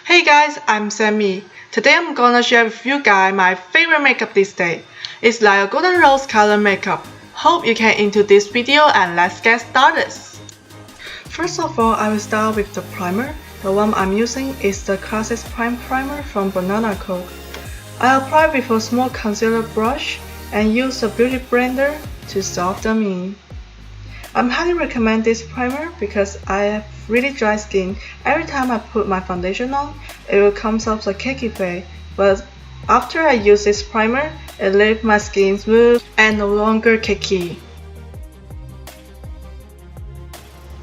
Hey guys, I'm Sammy. Today I'm gonna share with you guys my favorite makeup this day. It's like a golden rose color makeup. Hope you can into this video and let's get started. First of all, I will start with the primer. The one I'm using is the Classic Prime Primer from Banana Coke. I apply with a small concealer brush and use a beauty blender to soft them in. I highly recommend this primer because I have really dry skin. Every time I put my foundation on, it will come off a cakey way, but after I use this primer, it leaves my skin smooth and no longer cakey.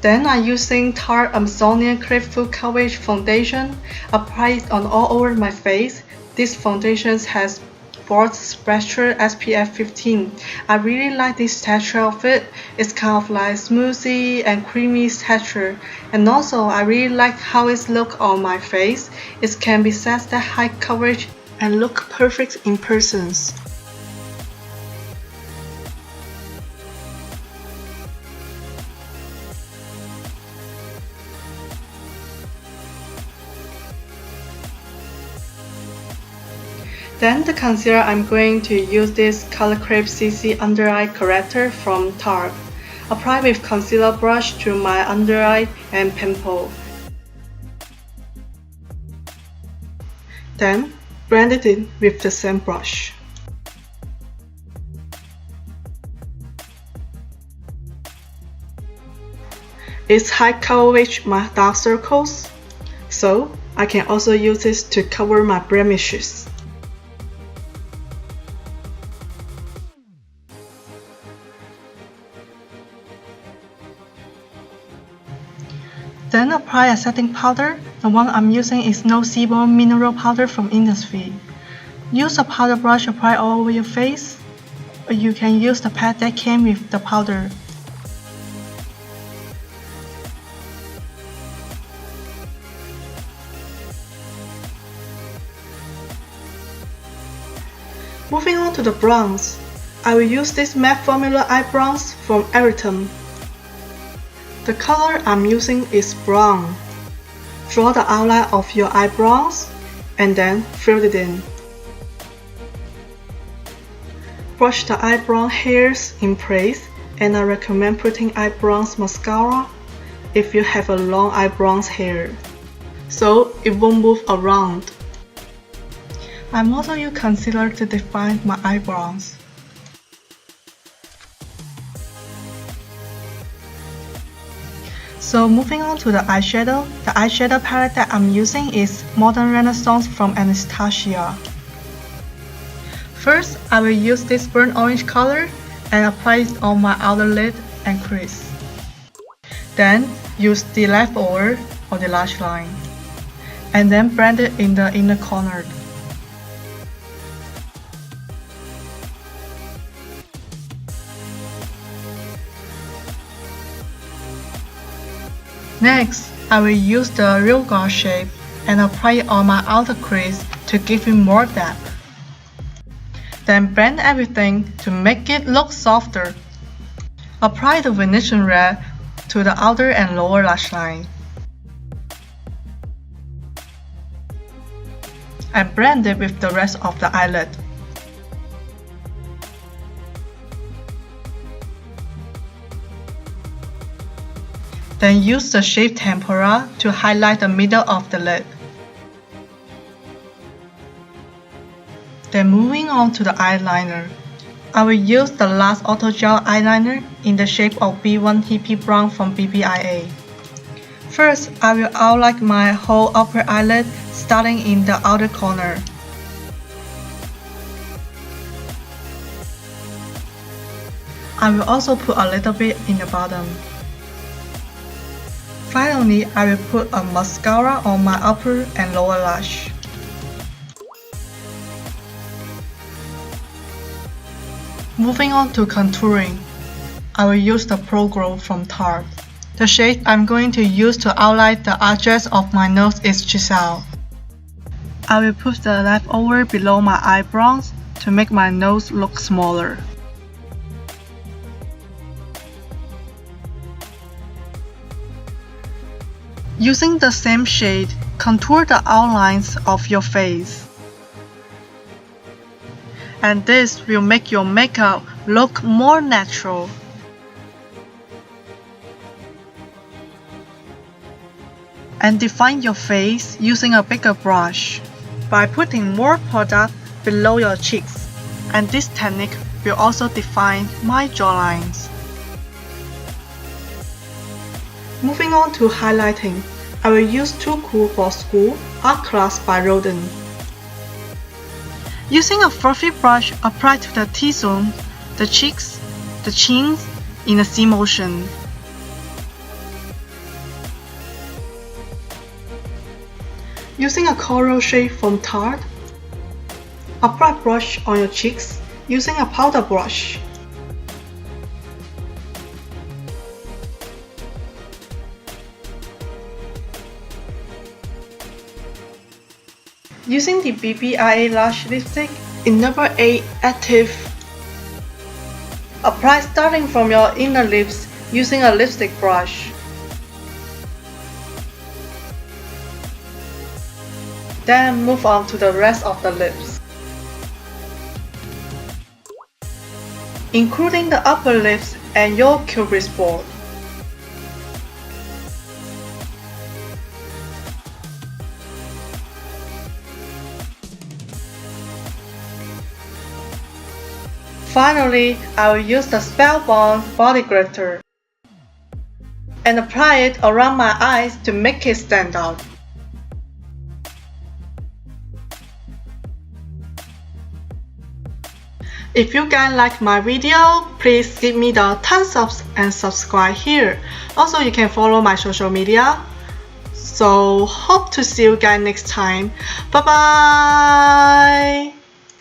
Then I'm using Tarte Amazonian Cream Full Coverage Foundation. Apply it on all over my face. This foundation has broad spectrum SPF 15. I really like this texture of it. It's kind of like smoothie and creamy texture. And also I really like how it looks on my face. It can be set that high coverage and look perfect in person. Then the concealer, I'm going to use this Color Crepe CC Under Eye Corrector from Tarte. Apply with concealer brush to my under eye and pimple. Then blend it in with the same brush. It's high coverage my dark circles, so I can also use this to cover my blemishes. Then apply a setting powder. The one I'm using is No Sebum Mineral Powder from Innisfree. Use a powder brush apply all over your face, or you can use the pad that came with the powder. Moving on to the browns, I will use this matte formula eye browns from Eriton. The color I'm using is brown. Draw the outline of your eyebrows and then fill it in. Brush the eyebrow hairs in place, and I recommend putting eyebrows mascara if you have a long eyebrows hair, so it won't move around. I'm also using concealer to define my eyebrows. So moving on to the eyeshadow. The eyeshadow palette that I'm using is Modern Renaissance from Anastasia. First, I will use this burnt orange color and apply it on my outer lid and crease. Then use the leftover on the lash line, and then blend it in the inner corner. Next, I will use the real gold shape and apply it on my outer crease to give it more depth. Then blend everything to make it look softer. Apply the Venetian red to the outer and lower lash line. And blend it with the rest of the eyelid. Then use the shape tempera to highlight the middle of the lid. Then moving on to the eyeliner. I will use the last Auto Gel eyeliner in the shape of B1 Hippie Brown from BBIA. First, I will outline my whole upper eyelid starting in the outer corner. I will also put a little bit in the bottom. Finally, I will put a mascara on my upper and lower lash. Moving on to contouring, I will use the Pro Glow from Tarte. The shade I'm going to use to outline the edges of my nose is Chisel. I will put the leftover below my eyebrows to make my nose look smaller. Using the same shade, contour the outlines of your face. And this will make your makeup look more natural. And define your face using a bigger brush by putting more product below your cheeks. And this technique will also define my jawlines. Moving on to highlighting, I will use Too Cool for School Art Class by Roden. Using a fluffy brush, apply to the T-zone, the cheeks, the chins in a C motion. Using a coral shade from Tarte, apply brush on your cheeks using a powder brush. Using the BBIA Lash Lipstick in number 8 Active, apply starting from your inner lips using a lipstick brush. Then move on to the rest of the lips, including the upper lips and your cupid's bow. Finally, I will use the Spellbound Body Glitter and apply it around my eyes to make it stand out. If you guys like my video, please give me the thumbs up and subscribe here. Also, you can follow my social media. So, hope to see you guys next time. Bye bye!